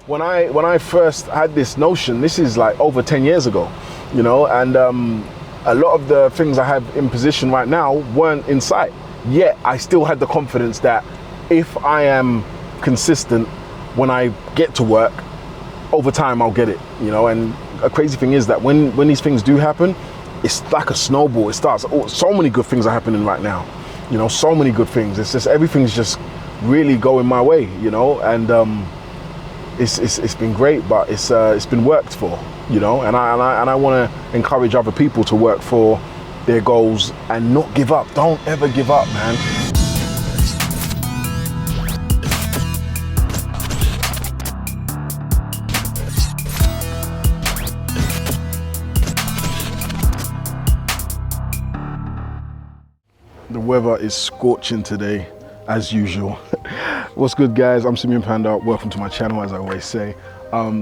When I first had this notion, this is like over 10 years ago, you know, and a lot of the things I have in position right now weren't in sight. Yet I still had the confidence that if I am consistent when I get to work, over time I'll get it, you know. And a crazy thing is that when these things do happen, it's like a snowball. It starts, so many good things are happening right now, you know, so many good things. It's just, everything's just really going my way, you know, and it's been great, but it's been worked for, you know, and I want to encourage other people to work for their goals and not give up. Don't ever give up, man. The weather is scorching today, as usual. What's good, guys? I'm Simeon Panda. Welcome to my channel, as I always say.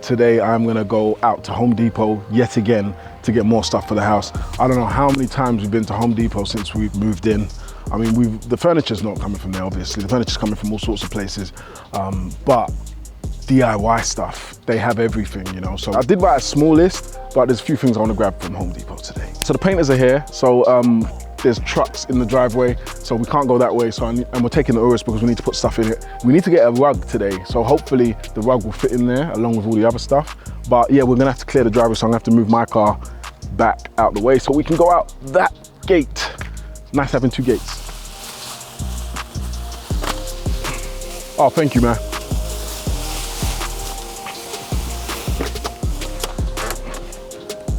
Today I'm gonna go out to Home Depot yet again to get more stuff for the house. I don't know how many times we've been to Home Depot since we've moved in. I mean, the furniture's not coming from there, obviously. The furniture's coming from all sorts of places, but DIY stuff, they have everything, you know. So I did buy a small list, but there's a few things I want to grab from Home Depot today. So the painters are here, so there's trucks in the driveway, so we can't go that way. So and we're taking the Urus because we need to put stuff in it. We need to get a rug today, so hopefully the rug will fit in there along with all the other stuff. But yeah, we're gonna have to clear the driveway, so I'm gonna have to move my car back out the way so we can go out that gate. Nice having two gates. Oh, thank you, man.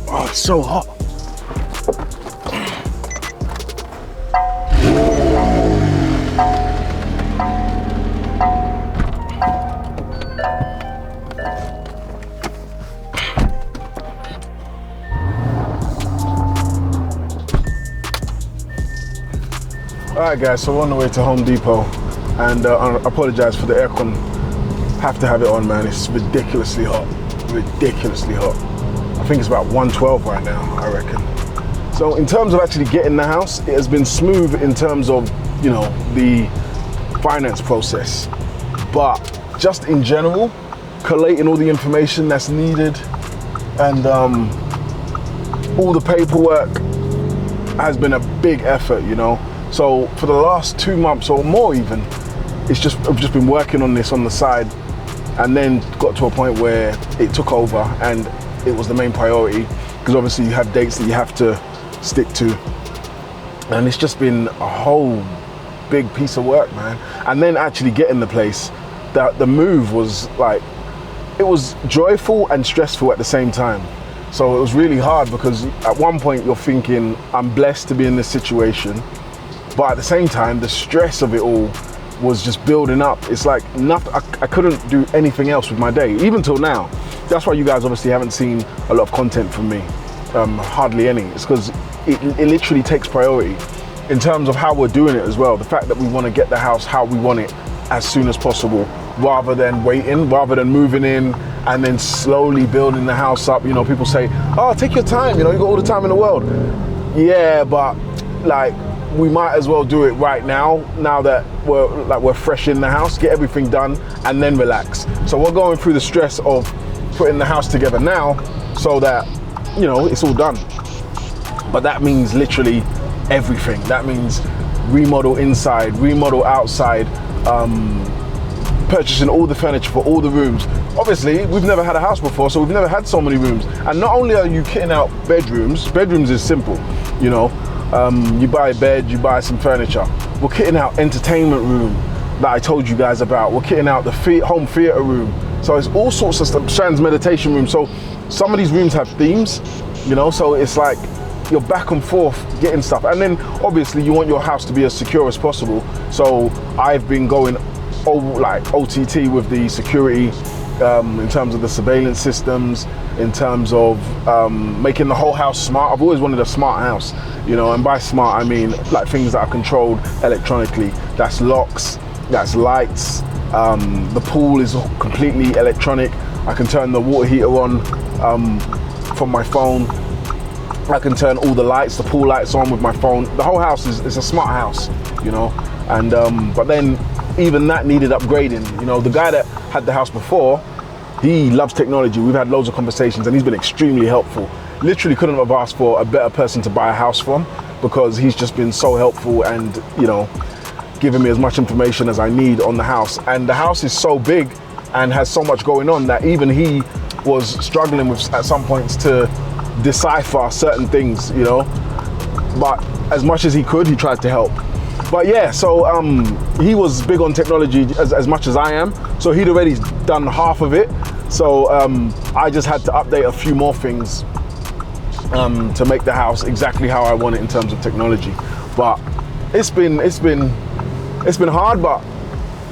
Oh, it's so hot. All right, guys, so we're on the way to Home Depot, and I apologize for the aircon. Have to have it on, man. It's ridiculously hot, ridiculously hot. I think it's about 112 right now, I reckon. So in terms of actually getting the house, it has been smooth in terms of, you know, the finance process. But just in general, collating all the information that's needed and all the paperwork has been a big effort, you know. So for the last 2 months or more even, I've just been working on this on the side, and then got to a point where it took over and it was the main priority, because obviously you have dates that you have to stick to. And it's just been a whole big piece of work, man. And then actually getting the place, the move was like, it was joyful and stressful at the same time. So it was really hard, because at one point you're thinking, I'm blessed to be in this situation. But at the same time, the stress of it all was just building up. It's like nothing, I couldn't do anything else with my day, even till now. That's why you guys obviously haven't seen a lot of content from me, hardly any. It's because it literally takes priority in terms of how we're doing it as well. The fact that we want to get the house how we want it as soon as possible, rather than waiting, rather than moving in and then slowly building the house up. You know, people say, oh, take your time, you know, you got all the time in the world. Yeah, but like, we might as well do it right now that we're fresh in the house, get everything done and then relax. So we're going through the stress of putting the house together now so that, you know, it's all done. But that means literally everything. That means remodel inside, remodel outside, purchasing all the furniture for all the rooms. Obviously, we've never had a house before, so we've never had so many rooms. And not only are you kitting out bedrooms is simple, you know. You buy a bed, you buy some furniture. We're kitting out entertainment room that I told you guys about. We're kitting out the home theater room. So it's all sorts of stuff, trans meditation room. So some of these rooms have themes, you know, so it's like you're back and forth getting stuff. And then obviously you want your house to be as secure as possible. So I've been going like OTT with the security, in terms of the surveillance systems, in terms of making the whole house smart. I've always wanted a smart house, you know, and by smart I mean like things that are controlled electronically. That's locks, that's lights, the pool is completely electronic. I can turn the water heater on from my phone. I can turn all the lights, the pool lights on with my phone. The whole house is a smart house, you know. And but then even that needed upgrading. You know, the guy that had the house before, He loves technology. We've had loads of conversations and he's been extremely helpful. Literally couldn't have asked for a better person to buy a house from, because he's just been so helpful and, you know, giving me as much information as I need on the house. And the house is so big and has so much going on that even he was struggling with at some points to decipher certain things, you know, but as much as he could, he tried to help. But yeah, so he was big on technology as much as I am, so he'd already done half of it. So I just had to update a few more things to make the house exactly how I want it in terms of technology. But it's been hard, but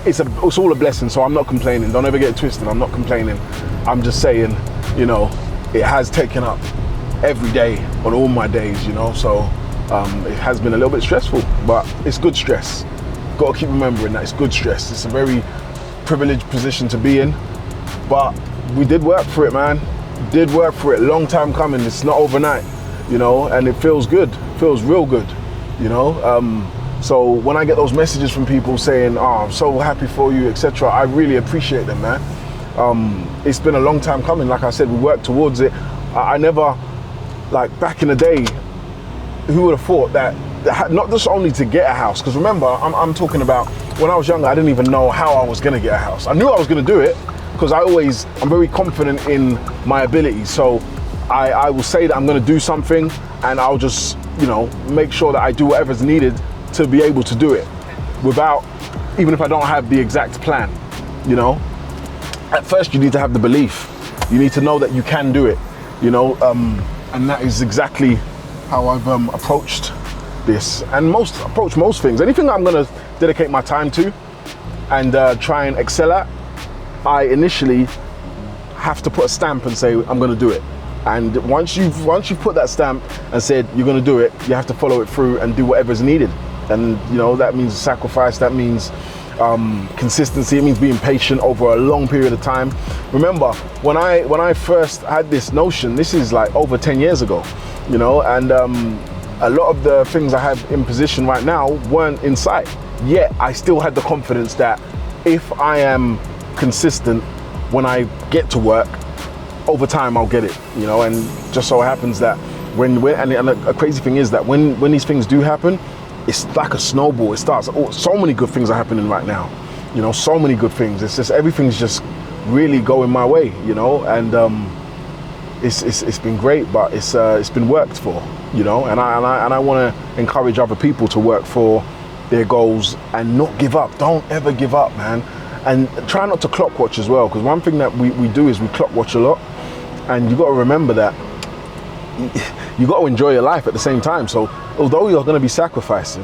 it's all a blessing. So I'm not complaining. Don't ever get it twisted. I'm not complaining. I'm just saying, you know, it has taken up every day on all my days, you know. So it has been a little bit stressful, but it's good stress. Got to keep remembering that it's good stress. It's a very privileged position to be in, but we did work for it, man. Did work for it. Long time coming. It's not overnight, you know, and it feels good. Feels real good, you know. So when I get those messages from people saying, "Oh, I'm so happy for you," etc., I really appreciate them, man. It's been a long time coming. Like I said, we worked towards it. I never, like back in the day, who would have thought that not just only to get a house, because remember, I'm talking about when I was younger, I didn't even know how I was going to get a house. I knew I was going to do it because I'm very confident in my abilities. So I will say that I'm going to do something and I'll just, you know, make sure that I do whatever's needed to be able to do it without, even if I don't have the exact plan, you know. At first you need to have the belief. You need to know that you can do it, you know, and that is exactly how I've approached this and approach most things. Anything that I'm going to dedicate my time to and try and excel at, I initially have to put a stamp and say I'm going to do it. And once you've put that stamp and said you're going to do it, you have to follow it through and do whatever's needed. And you know, that means sacrifice, that means consistency, it means being patient over a long period of time. Remember, when I first had this notion, this is like over 10 years ago, you know, and a lot of the things I have in position right now weren't in sight, yet I still had the confidence that if I am consistent, when I get to work, over time I'll get it, you know. And just so happens that when a crazy thing is that when these things do happen, it's like a snowball. It starts, so many good things are happening right now, you know, so many good things. It's just, everything's just really going my way, you know, and it's been great, but it's been worked for, you know, and I want to encourage other people to work for their goals and not give up. Don't ever give up, man. And try not to clock watch as well, because one thing that we do is we clock watch a lot, and you got to remember that you got to enjoy your life at the same time. So although you're going to be sacrificing,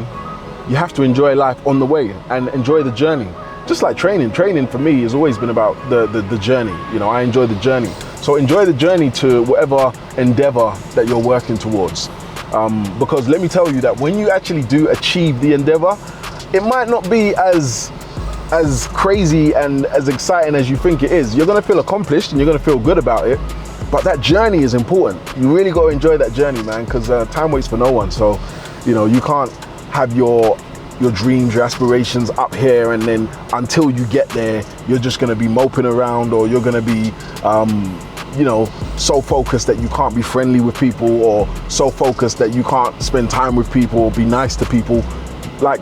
you have to enjoy life on the way and enjoy the journey. Just like training for me has always been about the journey. You know, I enjoy the journey. So enjoy the journey to whatever endeavor that you're working towards. Because let me tell you that when you actually do achieve the endeavor, it might not be as crazy and as exciting as you think it is. You're gonna feel accomplished and you're gonna feel good about it, but that journey is important. You really gotta enjoy that journey, man, because time waits for no one. So, you know, you can't have your dreams, your aspirations up here, and then until you get there, you're just gonna be moping around, or you're gonna be, you know, so focused that you can't be friendly with people, or so focused that you can't spend time with people or be nice to people. Like,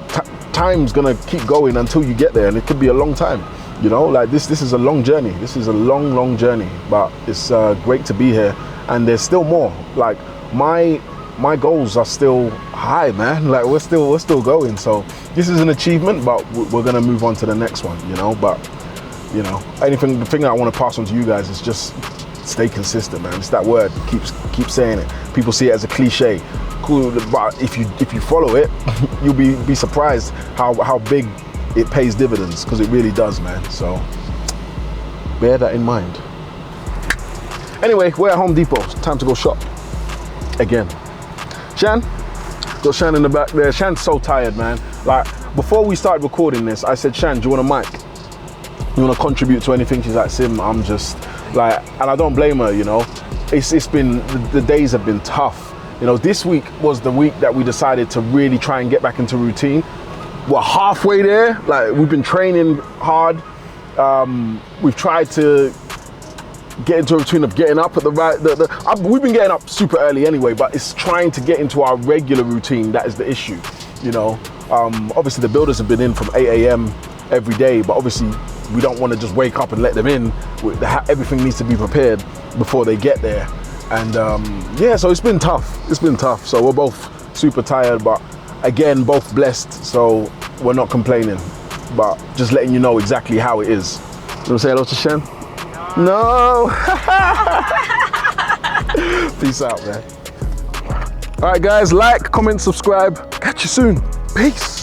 time's gonna keep going until you get there, and it could be a long time, you know. Like this is a long journey. This is a long journey, but it's great to be here, and there's still more. Like my goals are still high, man. Like we're still going. So this is an achievement, but we're gonna move on to the next one, you know. But you know, the thing that I want to pass on to you guys is just stay consistent, man. It's that word. Keep saying it. People see it as a cliche. Cool, but if you follow it, you'll be surprised how big it pays dividends, because it really does, man. So bear that in mind. Anyway, we're at Home Depot. It's time to go shop again. Shan, got Shan in the back there. Shan's so tired, man. Like before we started recording this, I said, Shan, do you want a mic? You want to contribute to anything? She's like, Sim, I'm just like, and I don't blame her, you know. It's been, the days have been tough. You know, this week was the week that we decided to really try and get back into routine. We're halfway there. Like, we've been training hard. We've tried to get into a routine of getting up at the right. We've been getting up super early anyway, but it's trying to get into our regular routine that is the issue. You know, obviously the builders have been in from 8 a.m. every day, but obviously we don't want to just wake up and let them in. Everything needs to be prepared before they get there. And yeah, so it's been tough. It's been tough. So we're both super tired, but again, both blessed. So we're not complaining, but just letting you know exactly how it is. You want to say hello to Shen? No. Peace out, man. All right, guys, like, comment, subscribe. Catch you soon. Peace.